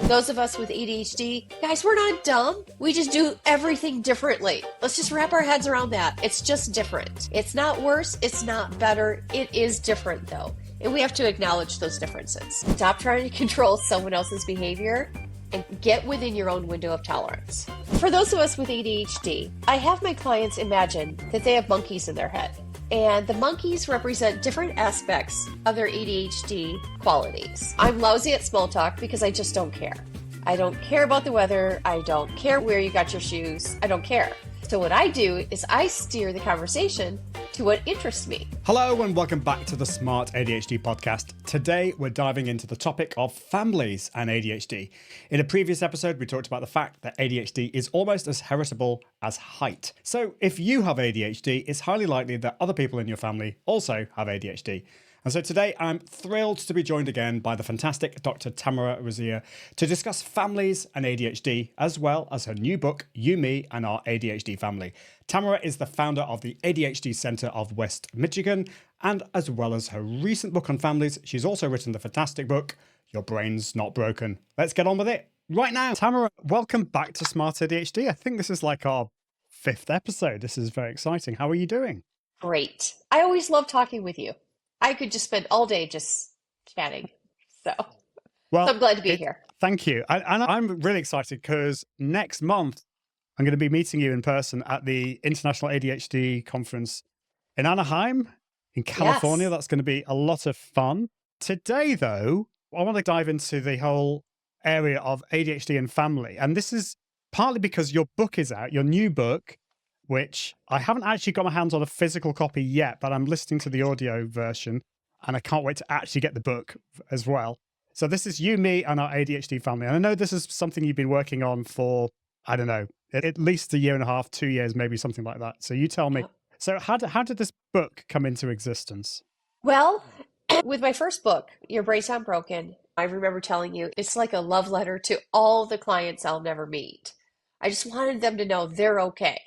Those of us with ADHD, guys, we're not dumb. We just do everything differently. Let's just wrap our heads around that. It's just different. It's not worse. It's not better. It is different, though. And we have to acknowledge those differences. Stop trying to control someone else's behavior and get within your own window of tolerance. For those of us with ADHD, I have my clients imagine that they have monkeys in their head. And the monkeys represent different aspects of their ADHD qualities. I'm lousy at small talk because I just don't care. I don't care about the weather. I don't care where you got your shoes. I don't care. So what I do is I steer the conversation to what interests me. Hello and welcome back to the Smart ADHD Podcast. Today we're diving into the topic of families and ADHD. In a previous episode, we talked about the fact that ADHD is almost as heritable as height. So if you have ADHD, it's highly likely that other people in your family also have ADHD. And so today I'm thrilled to be joined again by the fantastic Dr. Tamara Rosier to discuss families and ADHD, as well as her new book, You, Me, and Our ADHD Family. Tamara is the founder of the ADHD Center of West Michigan, and as well as her recent book on families, she's also written the fantastic book, Your Brain's Not Broken. Let's get on with it right now. Tamara, welcome back to Smart ADHD. I think this is like our 5th episode. This is very exciting. How are you doing? Great. I always love talking with you. I could just spend all day just chatting. So I'm glad to be here. Thank you. And I'm really excited because next month, I'm going to be meeting you in person at the International ADHD Conference in Anaheim, in California. Yes. That's going to be a lot of fun. Today, though, I want to dive into the whole area of ADHD and family. And this is partly because your book is out, your new book, which I haven't actually got my hands on a physical copy yet, but I'm listening to the audio version and I can't wait to actually get the book as well. So this is You, Me, and Our ADHD Family. And I know this is something you've been working on for, I don't know, at least 1.5 years, 2 years, maybe something like that. So you tell me. So how did this book come into existence? Well, with my first book, Your Brain's Not Broken, I remember telling you, it's like a love letter to all the clients I'll never meet. I just wanted them to know they're okay.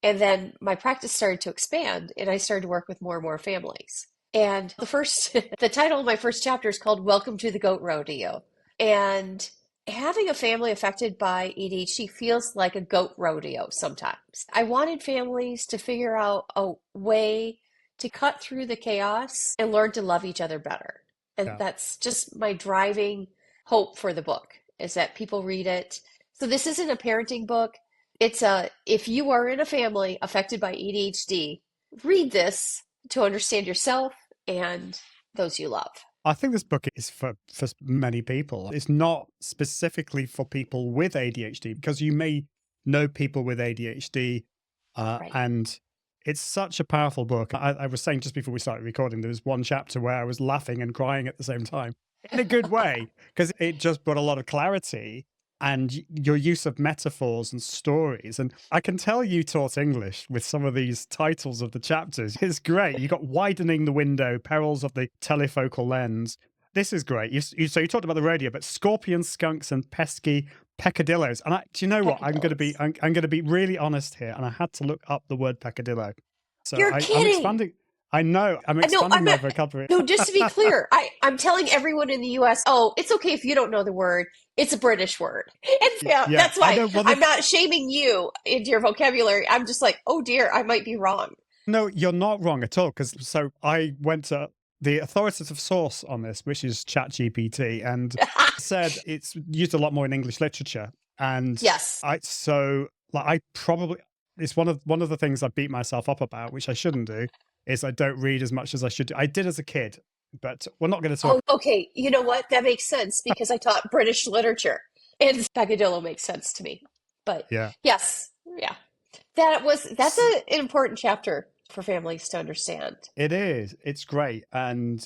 And then my practice started to expand and I started to work with more and more families. And the title of my first chapter is called Welcome to the Goat Rodeo. And having a family affected by ADHD feels like a goat rodeo sometimes. I wanted families to figure out a way to cut through the chaos and learn to love each other better. And that's just my driving hope for the book, is that people read it. So this isn't a parenting book. It's if you are in a family affected by ADHD, read this to understand yourself and those you love. I think this book is for many people. It's not specifically for people with ADHD, because you may know people with ADHD, right. And it's such a powerful book. I was saying just before we started recording, there was one chapter where I was laughing and crying at the same time, in a good way, because it just brought a lot of clarity. And your use of metaphors and stories. And I can tell you taught English with some of these titles of the chapters. It's great. You got Widening the Window, Perils of the Telefocal Lens. This is great. So you talked about the rodeo, but scorpions, skunks, and pesky peccadillos. And do you know what? I'm going to be really honest here. And I had to look up the word peccadillo. So You're kidding. I'm expanding. I know. I'm expanding my vocabulary. No, just to be clear, I'm telling everyone in the US, it's okay if you don't know the word. It's a British word. And that's why I'm not shaming you into your vocabulary. I'm just like, oh dear, I might be wrong. No, you're not wrong at all. So I went to the authoritative source on this, which is ChatGPT, and said it's used a lot more in English literature. And yes, it's one of the things I beat myself up about, which I shouldn't do, is I don't read as much as I should do. I did as a kid, but we're not going to talk. Oh, okay. You know what? That makes sense because I taught British literature and peccadillo makes sense to me. But yes. That's an important chapter for families to understand. It is. It's great. And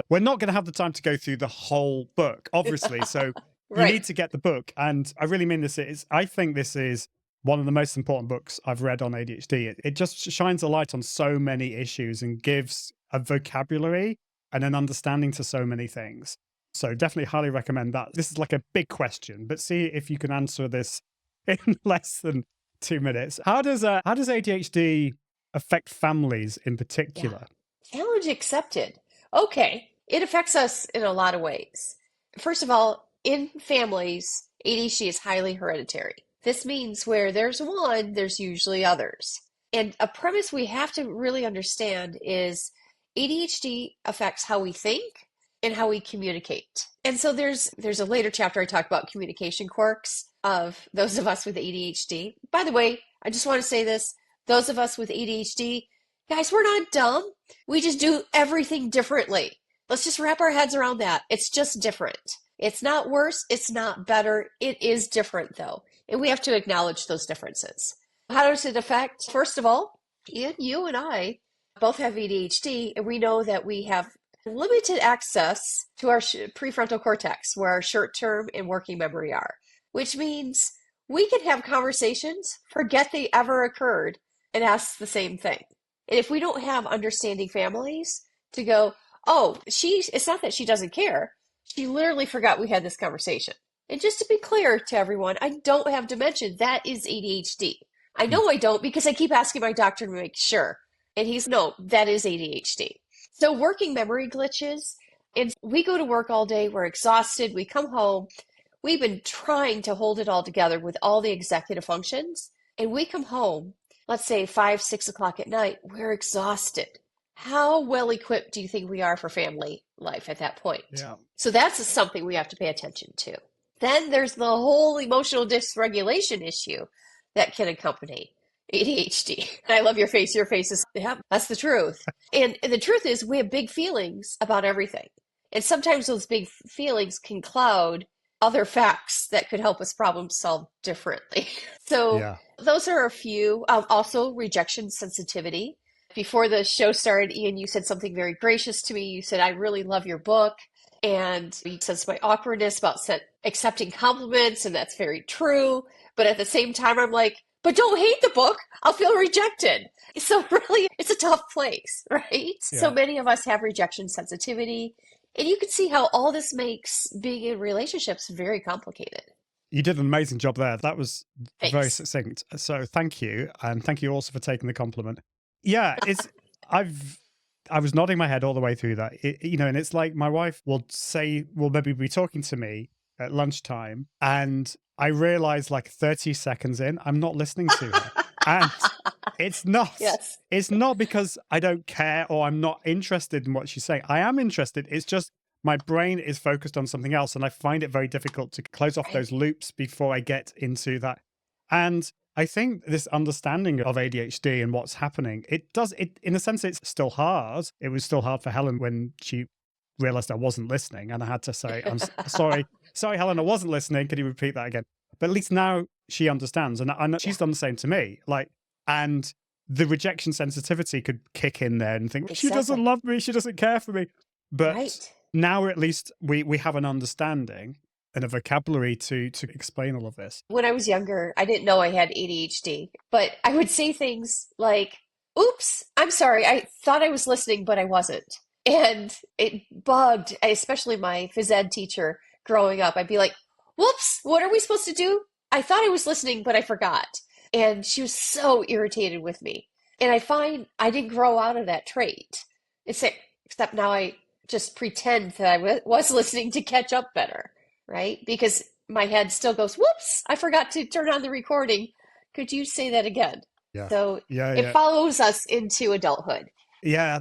we're not going to have the time to go through the whole book, obviously. So right. You need to get the book. And I really mean this. I think this is one of the most important books I've read on ADHD. It just shines a light on so many issues and gives a vocabulary and an understanding to so many things. So definitely highly recommend that. This is like a big question, but see if you can answer this in less than 2 minutes. How does ADHD affect families in particular? Challenge accepted. Okay. It affects us in a lot of ways. First of all, in families, ADHD is highly hereditary. This means where there's one, there's usually others. And a premise we have to really understand is ADHD affects how we think and how we communicate. And so there's a later chapter I talk about communication quirks of those of us with ADHD. By the way, I just want to say this, those of us with ADHD, guys, we're not dumb. We just do everything differently. Let's just wrap our heads around that. It's just different. It's not worse. It's not better. It is different, though. And we have to acknowledge those differences. How does it affect? First of all, Ian, you and I both have ADHD, and we know that we have limited access to our prefrontal cortex, where our short-term and working memory are, which means we can have conversations, forget they ever occurred, and ask the same thing. And if we don't have understanding families to go, oh, it's not that she doesn't care. She literally forgot we had this conversation. And just to be clear to everyone, I don't have dementia. That is ADHD. I know I don't because I keep asking my doctor to make sure. And no, that is ADHD. So working memory glitches, and we go to work all day, we're exhausted, we come home, we've been trying to hold it all together with all the executive functions, and we come home, let's say 5, 6 o'clock at night, we're exhausted. How well equipped do you think we are for family life at that point? Yeah. So that's something we have to pay attention to. Then there's the whole emotional dysregulation issue that can accompany ADHD. I love your face. Your face is, yeah, that's the truth. And the truth is we have big feelings about everything. And sometimes those big feelings can cloud other facts that could help us problem solve differently. So those are a few. Also, rejection sensitivity. Before the show started, Ian, you said something very gracious to me. You said, I really love your book. And you sense my awkwardness about accepting compliments, and that's very true. But at the same time, I'm like, but don't hate the book. I'll feel rejected. So really, it's a tough place, right? Yeah. So many of us have rejection sensitivity. And you can see how all this makes being in relationships very complicated. You did an amazing job there. That was very succinct. So thank you. And thank you also for taking the compliment. Yeah, I was nodding my head all the way through that. And it's like my wife will maybe be talking to me at lunchtime, and I realize like 30 seconds in, I'm not listening to her. And it's not because I don't care or I'm not interested in what she's saying. I am interested. It's just my brain is focused on something else, and I find it very difficult to close off those loops before I get into that. And I think this understanding of ADHD and what's happening, it in a sense, it's still hard. It was still hard for Helen when she realized I wasn't listening, and I had to say, I'm sorry, Helen, I wasn't listening. Can you repeat that again? But at least now she understands, and I know she's done the same to me. And the rejection sensitivity could kick in there and think, she doesn't love me, she doesn't care for me. But now at least we have an understanding and a vocabulary to explain all of this. When I was younger, I didn't know I had ADHD, but I would say things like, oops, I'm sorry, I thought I was listening, but I wasn't. And it bugged, especially my phys ed teacher growing up. I'd be like, whoops, what are we supposed to do? I thought I was listening, but I forgot. And she was so irritated with me. And I find I didn't grow out of that trait. Except now I just pretend that I was listening to catch up better, right? Because my head still goes, whoops, I forgot to turn on the recording. Could you say that again? Yeah. So it follows us into adulthood. Yeah,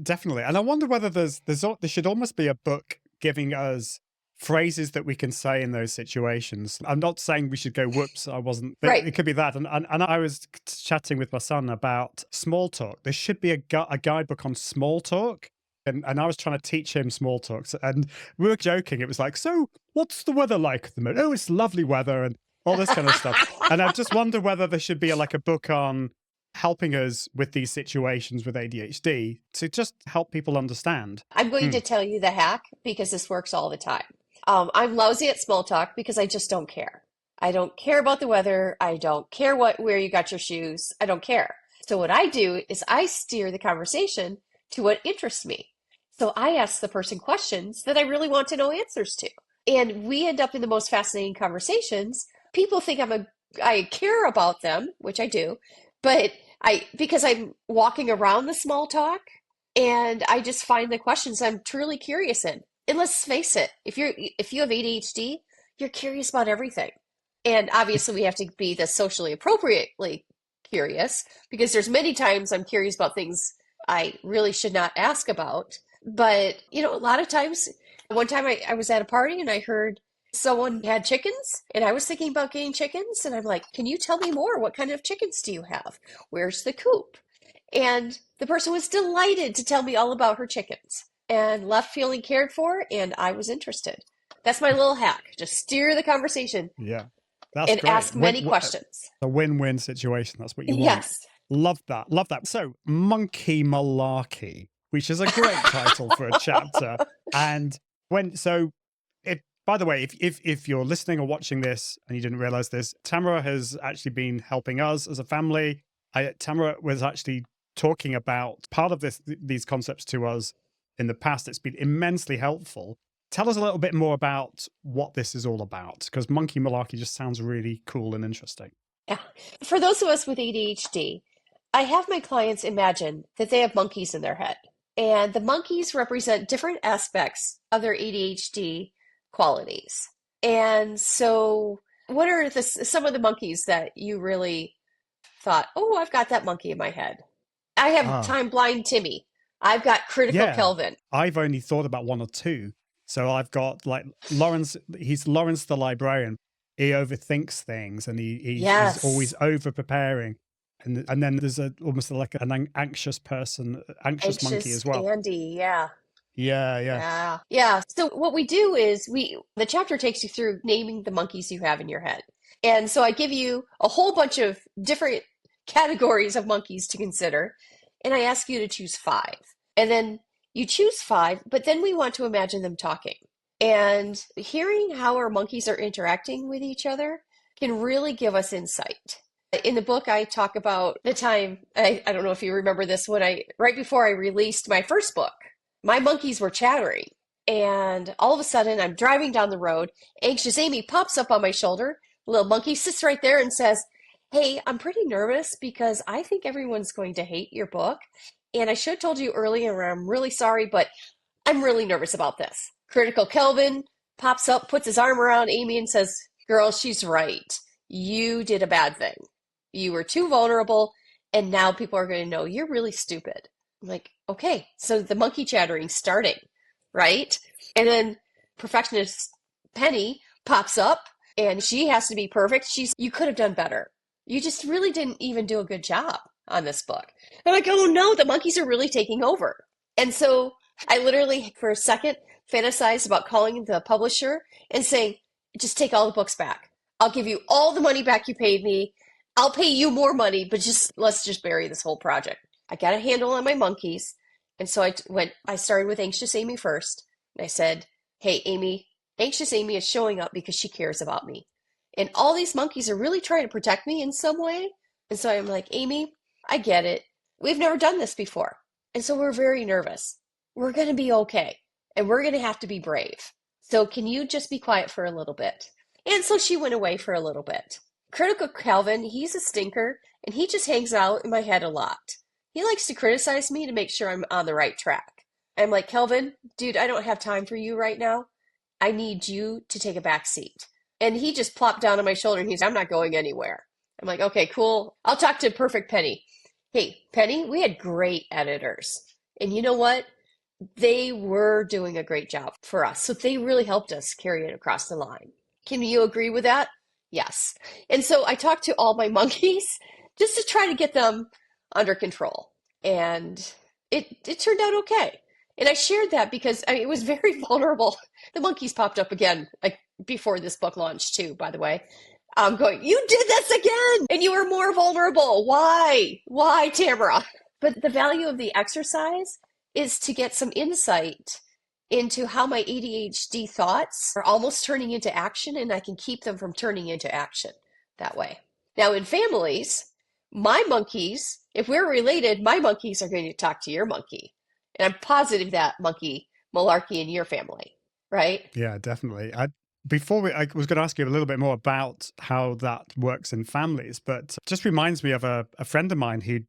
definitely. And I wonder whether there should almost be a book giving us phrases that we can say in those situations. I'm not saying we should go, whoops, I wasn't. But it could be that. And I was chatting with my son about small talk. There should be a guidebook on small talk. And I was trying to teach him small talks. And we were joking. It was like, so what's the weather like at the moment? Oh, it's lovely weather and all this kind of stuff. And I just wonder whether there should be a book on helping us with these situations with ADHD to just help people understand. I'm going to tell you the hack because this works all the time. I'm lousy at small talk because I just don't care. I don't care about the weather. I don't care where you got your shoes. I don't care. So what I do is I steer the conversation to what interests me. So I ask the person questions that I really want to know answers to. And we end up in the most fascinating conversations. People think I care about them, which I do, but because I'm walking around the small talk and I just find the questions I'm truly curious in. And let's face it, if you have ADHD, you're curious about everything. And obviously we have to be the socially appropriately curious because there's many times I'm curious about things I really should not ask about. But, a lot of times, one time I was at a party and I heard someone had chickens and I was thinking about getting chickens. And I'm like, can you tell me more? What kind of chickens do you have? Where's the coop? And the person was delighted to tell me all about her chickens and left feeling cared for. And I was interested. That's my little hack. Just steer the conversation Yeah, that's and great. ask many questions. A win-win situation. That's what you want. Yes. Love that. Love that. So, Monkey Malarkey, which is a great title for a chapter. And by the way, if you're listening or watching this and you didn't realize this, Tamara has actually been helping us as a family. Tamara was actually talking about part of these concepts to us in the past. It's been immensely helpful. Tell us a little bit more about what this is all about, because Monkey Malarkey just sounds really cool and interesting. Yeah. For those of us with ADHD, I have my clients imagine that they have monkeys in their head. And the monkeys represent different aspects of their ADHD qualities. And so, what are some of the monkeys that you really thought, oh, I've got that monkey in my head? I have time blind Timmy. I've got critical Kelvin. I've only thought about one or two. So I've got like Lawrence, he's Lawrence the librarian. He overthinks things and he's always over preparing. And then there's almost like an anxious anxious monkey as well. Andy, yeah. Yeah. So what we do is the chapter takes you through naming the monkeys you have in your head. And so I give you a whole bunch of different categories of monkeys to consider, and I ask you to choose 5. And then you choose 5, but then we want to imagine them talking. And hearing how our monkeys are interacting with each other can really give us insight. In the book, I talk about the time, I don't know if you remember this, right before I released my first book, my monkeys were chattering. And all of a sudden, I'm driving down the road. Anxious Amy pops up on my shoulder. The little monkey sits right there and says, hey, I'm pretty nervous because I think everyone's going to hate your book. And I should have told you earlier, I'm really sorry, but I'm really nervous about this. Critical Kelvin pops up, puts his arm around Amy and says, girl, she's right. You did a bad thing. You were too vulnerable, and now people are going to know you're really stupid. I'm like, okay, so the monkey chattering starting, right? And then perfectionist Penny pops up, and she has to be perfect. You could have done better. You just really didn't even do a good job on this book. I'm like, oh no, the monkeys are really taking over. And so I literally, for a second, fantasized about calling the publisher and saying, just take all the books back. I'll give you all the money back you paid me. I'll pay you more money, but let's just bury this whole project. I got a handle on my monkeys. And so I started with Anxious Amy first. And I said, hey, Amy, Anxious Amy is showing up because she cares about me. And all these monkeys are really trying to protect me in some way. And so I'm like, Amy, I get it. We've never done this before. And so we're very nervous. We're going to be okay. And we're going to have to be brave. So can you just be quiet for a little bit? And so she went away for a little bit. Critical Calvin, he's a stinker, and he just hangs out in my head a lot. He likes to criticize me to make sure I'm on the right track. I'm like, Kelvin, dude, I don't have time for you right now. I need you to take a back seat. And he just plopped down on my shoulder and he's, I'm not going anywhere. I'm like, okay, cool. I'll talk to Perfect Penny. Hey, Penny, we had great editors. And you know what? They were doing a great job for us. So they really helped us carry it across the line. Can you agree with that? Yes. And so I talked to all my monkeys just to try to get them under control. And it turned out okay. And I shared that because it was very vulnerable. The monkeys popped up again, like before this book launched too, by the way. I'm going, you did this again, and you were more vulnerable. Why? Why, Tamara? But the value of the exercise is to get some insight into how my ADHD thoughts are almost turning into action, and I can keep them from turning into action that way. Now, in families, my monkeys, if we're related, my monkeys are going to talk to your monkey. And I'm positive that monkey malarkey in your family, right? Yeah, definitely. I was going to ask you a little bit more about how that works in families, but it just reminds me of a friend of mine who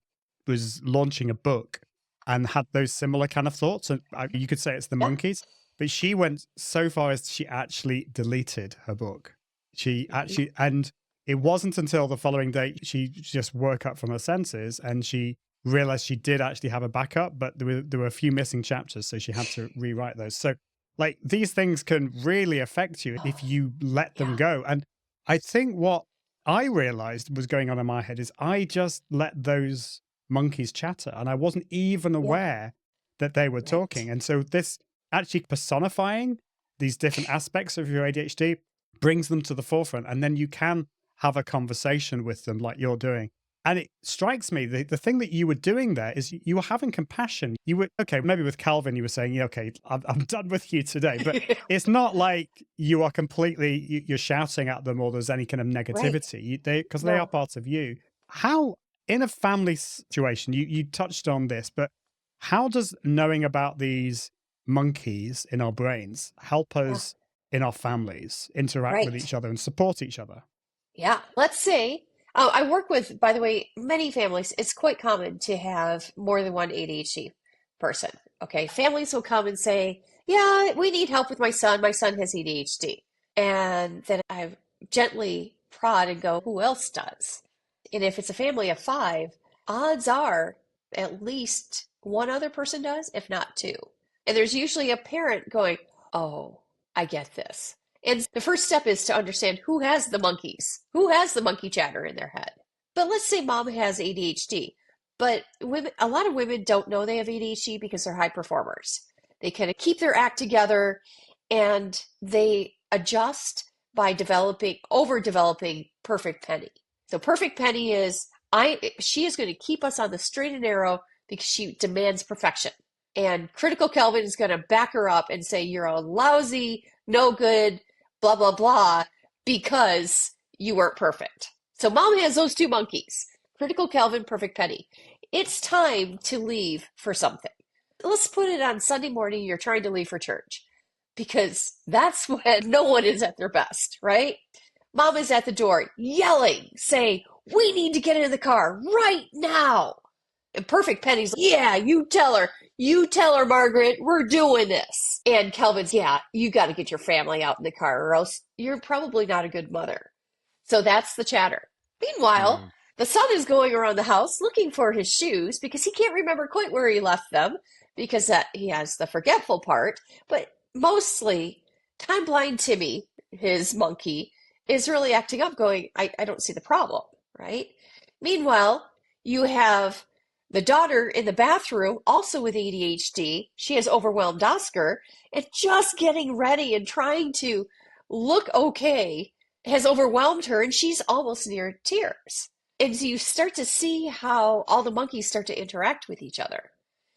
was launching a book and had those similar kind of thoughts. And you could say it's the monkeys. But she went so far as she actually deleted her book. She actually, and it wasn't until the following day she just woke up from her senses and she realized she did actually have a backup, but there were a few missing chapters, so she had to rewrite those. So, like, these things can really affect you if you let them Yeah. go. And I think what I realized was going on in my head is I just let those monkeys chatter, and I wasn't even Yeah. aware that they were talking. Right. And so this actually personifying these different aspects of your ADHD brings them to the forefront, and then you can have a conversation with them like you're doing. And it strikes me, the thing that you were doing there is you were having compassion. You were, okay, maybe with Calvin, you were saying, yeah, okay, I'm done with you today. But it's not like you are completely, you're shouting at them or there's any kind of Right. negativity, because they are No. part of you. How, in a family situation, you touched on this, but how does knowing about these monkeys in our brains help Yeah. us in our families interact with Right. each other and support each other? Yeah. Let's say, I work with, by the way, many families. It's quite common to have more than one ADHD person. Okay. Families will come and say, yeah, we need help with my son. My son has ADHD. And then I gently prod and go, who else does? And if it's a family of five, odds are at least one other person does, if not two. And there's usually a parent going, oh, I get this. And the first step is to understand who has the monkeys, who has the monkey chatter in their head. But let's say mom has ADHD, but women, a lot of women don't know they have ADHD because they're high performers. They kind of keep their act together and they adjust by over developing Perfect Penny. So Perfect Penny is, she is going to keep us on the straight and narrow because she demands perfection. And Critical Kelvin is going to back her up and say, you're a lousy, no good, blah, blah, blah, because you weren't perfect. So mom has those two monkeys, Critical Kelvin, Perfect Penny. It's time to leave for something. Let's put it on Sunday morning, you're trying to leave for church because that's when no one is at their best, right? Mom is at the door yelling, saying, we need to get in the car right now. And Perfect Penny's, yeah, you tell her. You tell her, Margaret, we're doing this. And Kelvin's, yeah, you got to get your family out in the car or else you're probably not a good mother. So that's the chatter. Meanwhile, Mm. the son is going around the house looking for his shoes because he can't remember quite where he left them because that he has the forgetful part. But mostly, time blind Timmy, his monkey, is really acting up, going, I don't see the problem, right? Meanwhile, you have the daughter in the bathroom, also with ADHD. She has overwhelmed Oscar and just getting ready and trying to look okay has overwhelmed her and she's almost near tears. And so you start to see how all the monkeys start to interact with each other.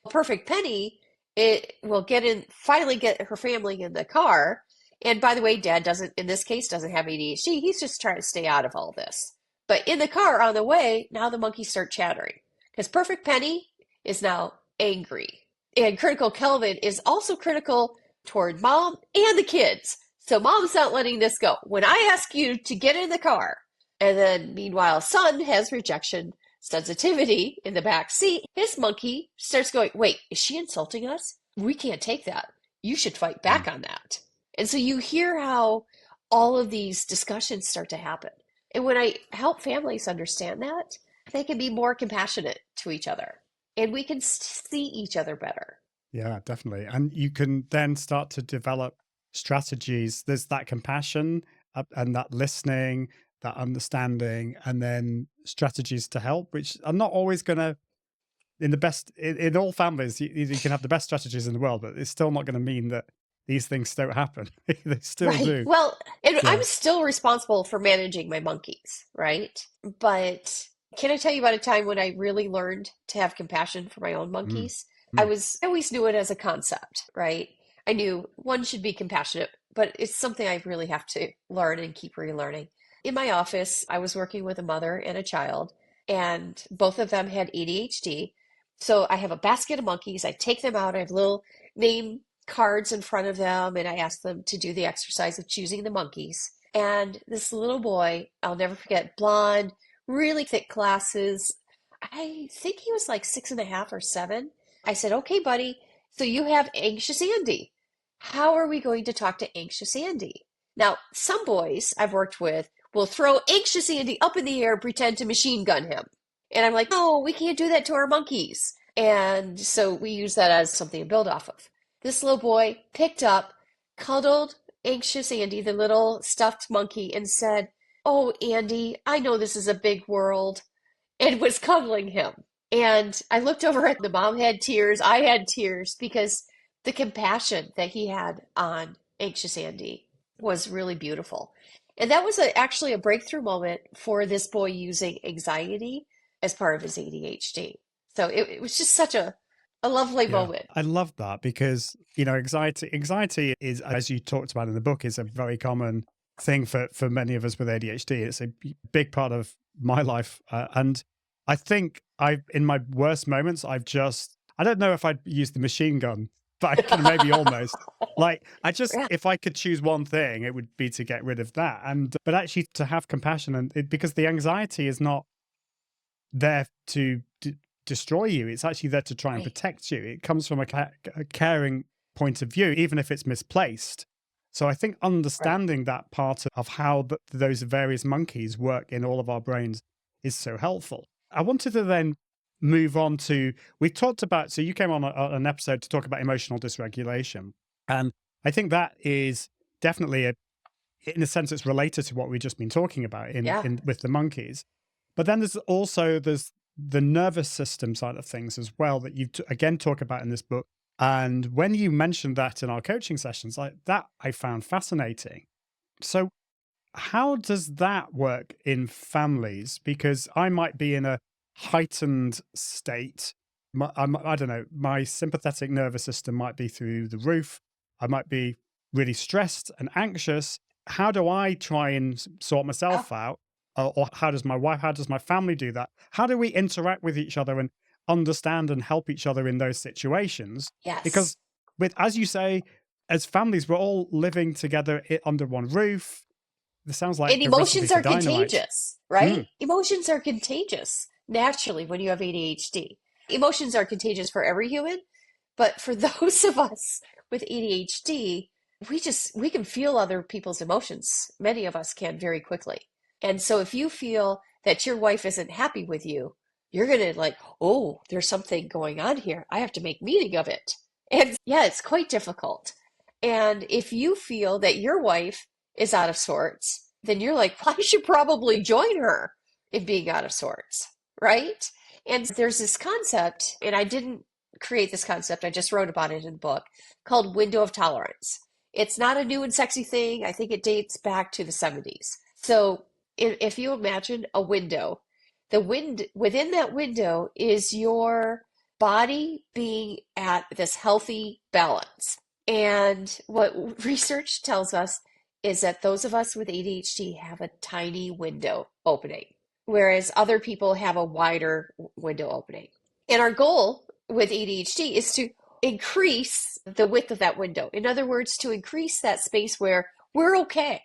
Perfect Penny, it will finally get her family in the car. And by the way, Dad doesn't, in this case, doesn't have ADHD. He's just trying to stay out of all this. But in the car on the way, now the monkeys start chattering because Perfect Penny is now angry. And Critical Kelvin is also critical toward mom and the kids. So mom's not letting this go. When I ask you to get in the car, and then meanwhile, son has rejection sensitivity in the back seat, his monkey starts going, wait, is she insulting us? We can't take that. You should fight back Mm. on that. And so you hear how all of these discussions start to happen. And when I help families understand that, they can be more compassionate to each other and we can see each other better. Yeah, definitely. And you can then start to develop strategies. There's that compassion and that listening, that understanding, and then strategies to help, which are not always going to, in all families, you can have the best strategies in the world, but it's still not going to mean that these things don't happen. They still Right. do. Well, and Yeah. I'm still responsible for managing my monkeys, right? But can I tell you about a time when I really learned to have compassion for my own Mm. monkeys? Mm. I always knew it as a concept, right? I knew one should be compassionate, but it's something I really have to learn and keep relearning. In my office, I was working with a mother and a child, and both of them had ADHD. So I have a basket of monkeys. I take them out. I have little name cards in front of them, and I ask them to do the exercise of choosing the monkeys. And this little boy, I'll never forget, blonde, really thick glasses. I think he was like 6.5 or 7. I said, okay, buddy, so you have anxious Andy. how are we going to talk to anxious Andy? Now, some boys I've worked with will throw anxious Andy up in the air and pretend to machine gun him. And I'm like, no, we can't do that to our monkeys. And so we use that as something to build off of. This little boy picked up, cuddled anxious Andy, the little stuffed monkey, and said, "Oh, Andy, I know this is a big world," and was cuddling him. And I looked over at the mom had tears, I had tears because the compassion that he had on anxious Andy was really beautiful. And that was actually a breakthrough moment for this boy using anxiety as part of his ADHD. So it was just such a lovely Yeah, moment. I love that because, anxiety is, as you talked about in the book, is a very common thing for many of us with ADHD. It's a big part of my life. And I think in my worst moments, I don't know if I'd use the machine gun, but I can maybe almost. Like, Yeah, if I could choose one thing, it would be to get rid of that. But actually to have compassion because the anxiety is not there to destroy you. It's actually there to try and right, protect you. It comes from a caring point of view, even if it's misplaced. So I think right. understanding that part of how those various monkeys work in all of our brains is so helpful. I wanted to then move on to, we talked about, so you came on an episode to talk about emotional dysregulation. And I think that is definitely in a sense, it's related to what we've just been talking about Yeah, in with the monkeys. But then there's the nervous system side of things as well that you again talk about in this book. And when you mentioned that in our coaching sessions, like that, I found fascinating. So how does that work in families? Because I might be in a heightened state. I don't know, my sympathetic nervous system might be through the roof. I might be really stressed and anxious. How do I try and sort yeah, myself out? Or how does my wife, how does my family do that? How do we interact with each other and understand and help each other in those situations? yes. Because as you say, as families, we're all living together under one roof. This sounds And like a recipe emotions for are dynamite. contagious, right? Mm, Emotions are contagious naturally when you have ADHD. Emotions are contagious for every human, but for those of us with ADHD, we can feel other people's emotions. Many of us can very quickly. And so if you feel that your wife isn't happy with you, you're gonna like, oh, there's something going on here. I have to make meaning of it. And yeah, it's quite difficult. And if you feel that your wife is out of sorts, then you're like, well, I should probably join her in being out of sorts, right? And there's this concept, and I didn't create this concept, I just wrote about it in the book, called window of tolerance. It's not a new and sexy thing. I think it dates back to the 70s. So if you imagine a window, the wind within that window is your body being at this healthy balance. And what research tells us is that those of us with ADHD have a tiny window opening, whereas other people have a wider window opening. And our goal with ADHD is to increase the width of that window. In other words, to increase that space where we're okay.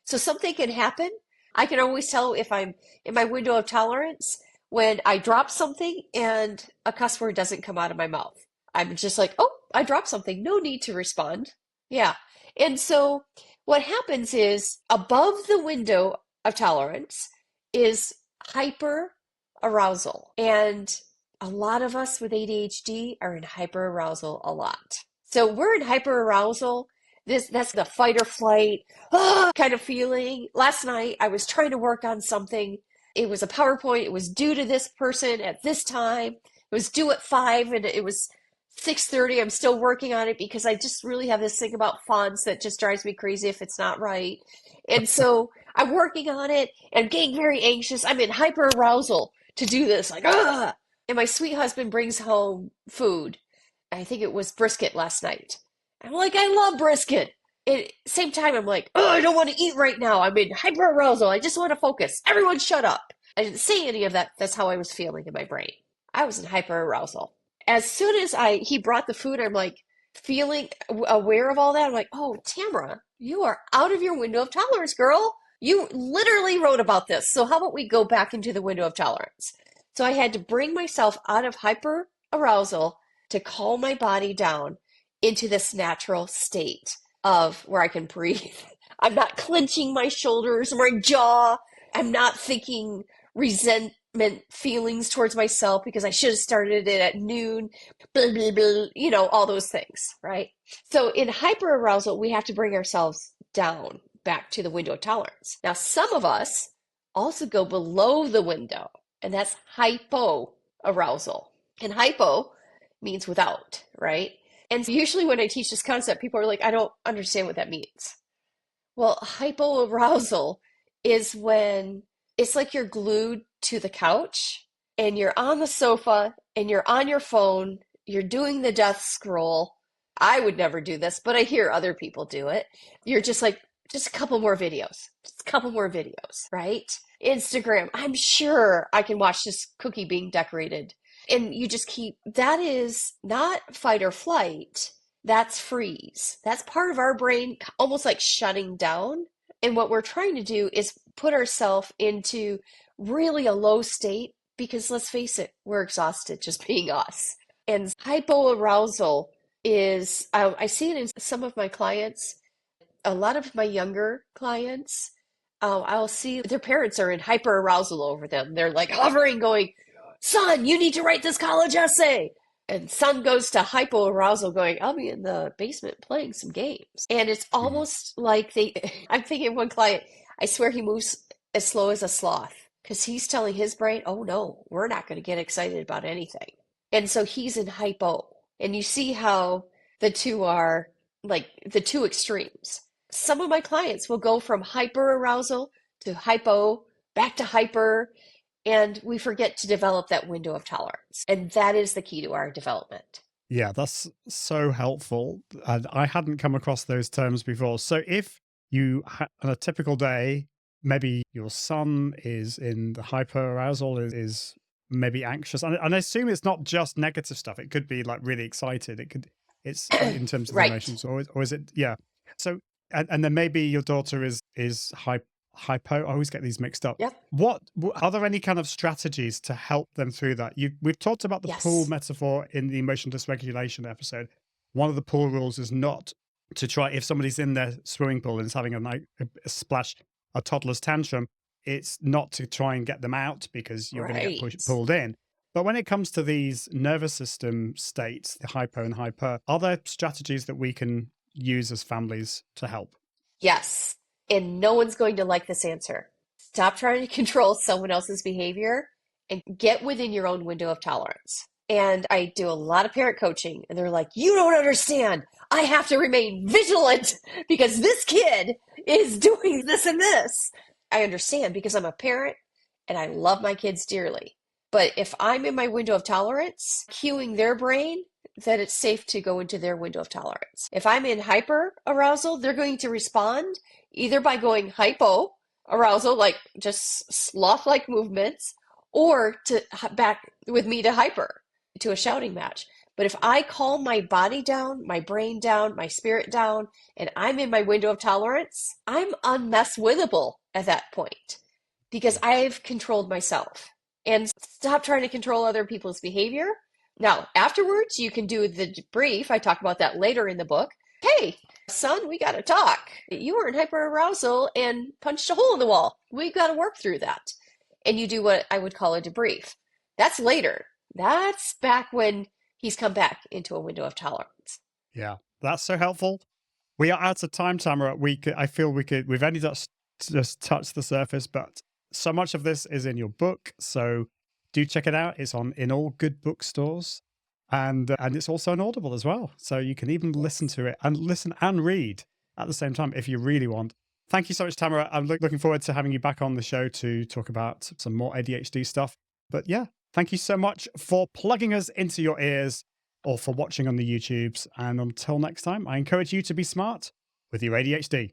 So something can happen. I can always tell if I'm in my window of tolerance when I drop something and a cuss word doesn't come out of my mouth. I'm just like, oh, I dropped something. No need to respond. Yeah. And so what happens is above the window of tolerance is hyper arousal. And a lot of us with ADHD are in hyper arousal a lot. So we're in hyper arousal. That's the fight or flight kind of feeling. Last night I was trying to work on something. It was a PowerPoint. It was due to this person at this time. It was due at 5 and it was 6:30. I'm still working on it because I just really have this thing about fonts that just drives me crazy if it's not right. And so I'm working on it and getting very anxious. I'm in hyper arousal to do this, like, ah. And my sweet husband brings home food. I think it was brisket last night. I'm like, I love brisket. At same time, I'm like, oh, I don't want to eat right now. I'm in hyper arousal. I just want to focus. Everyone shut up. I didn't say any of that. That's how I was feeling in my brain. I was in hyper arousal. As soon as he brought the food, I'm like feeling aware of all that. I'm like, oh, Tamara, you are out of your window of tolerance, girl. You literally wrote about this. So how about we go back into the window of tolerance? So I had to bring myself out of hyper arousal to calm my body down into this natural state of where I can breathe. I'm not clenching my shoulders or my jaw. I'm not thinking resentment feelings towards myself because I should have started it at noon, blah, blah, blah, all those things, right? So in hyperarousal, we have to bring ourselves down back to the window of tolerance. Now, some of us also go below the window, and that's hypoarousal. And hypo means without, right? And usually when I teach this concept, people are like, I don't understand what that means. Well, hypoarousal is when it's like you're glued to the couch and you're on the sofa and you're on your phone, you're doing the death scroll. I would never do this, but I hear other people do it. You're just like, just a couple more videos, right? Instagram, I'm sure I can watch this cookie being decorated. And you just that is not fight or flight, that's freeze. That's part of our brain almost like shutting down. And what we're trying to do is put ourselves into really a low state because let's face it, we're exhausted just being us. And hypoarousal is, I see it in some of my clients, a lot of my younger clients. I'll see their parents are in hyperarousal over them. They're like hovering, going, son, you need to write this college essay. And son goes to hypoarousal going, I'll be in the basement playing some games. And it's almost like I'm thinking of one client, I swear he moves as slow as a sloth because he's telling his brain, oh no, we're not going to get excited about anything. And so he's in hypo. And you see how the two are like the two extremes. Some of my clients will go from hyperarousal to hypo, back to hyper, and we forget to develop that window of tolerance. And that is the key to our development. Yeah, that's so helpful. And I hadn't come across those terms before. So if you, on a typical day, maybe your son is in the hyperarousal, is maybe anxious. And I assume it's not just negative stuff. It could be like really excited. It's in terms of right. emotions, or is it? Yeah. So, and then maybe your daughter is hypo. I always get these mixed up. Yep. What are there any kind of strategies to help them through that? We've talked about the pool metaphor in the emotion dysregulation episode. One of the pool rules is not to try, if somebody's in their swimming pool and is having a splash, a toddler's tantrum, it's not to try and get them out because you're going to get pulled in. But when it comes to these nervous system states, the hypo and hyper, are there strategies that we can use as families to help? Yes. And no one's going to like this answer. Stop trying to control someone else's behavior and get within your own window of tolerance. And I do a lot of parent coaching, and they're like, you don't understand. I have to remain vigilant because this kid is doing this and this. I understand because I'm a parent and I love my kids dearly. But if I'm in my window of tolerance, cueing their brain that it's safe to go into their window of tolerance. If I'm in hyper arousal, they're going to respond either by going hypo arousal, like just sloth-like movements, or to back with me to hyper, to a shouting match. But if I calm my body down, my brain down, my spirit down, and I'm in my window of tolerance, I'm unmesswithable at that point because I've controlled myself. And stop trying to control other people's behavior. Now, afterwards, you can do the debrief. I talk about that later in the book. Hey, son, we got to talk. You were in hyperarousal and punched a hole in the wall. We've got to work through that. And you do what I would call a debrief. That's later. That's back when he's come back into a window of tolerance. Yeah, that's so helpful. We are out of time, Tamara. I feel we've only just touched the surface, but so much of this is in your book. So do check it out. It's in all good bookstores, and it's also on Audible as well. So you can even listen to it and read at the same time if you really want. Thank you so much, Tamara. I'm looking forward to having you back on the show to talk about some more ADHD stuff. But yeah, thank you so much for plugging us into your ears or for watching on the YouTubes. And until next time, I encourage you to be smart with your ADHD.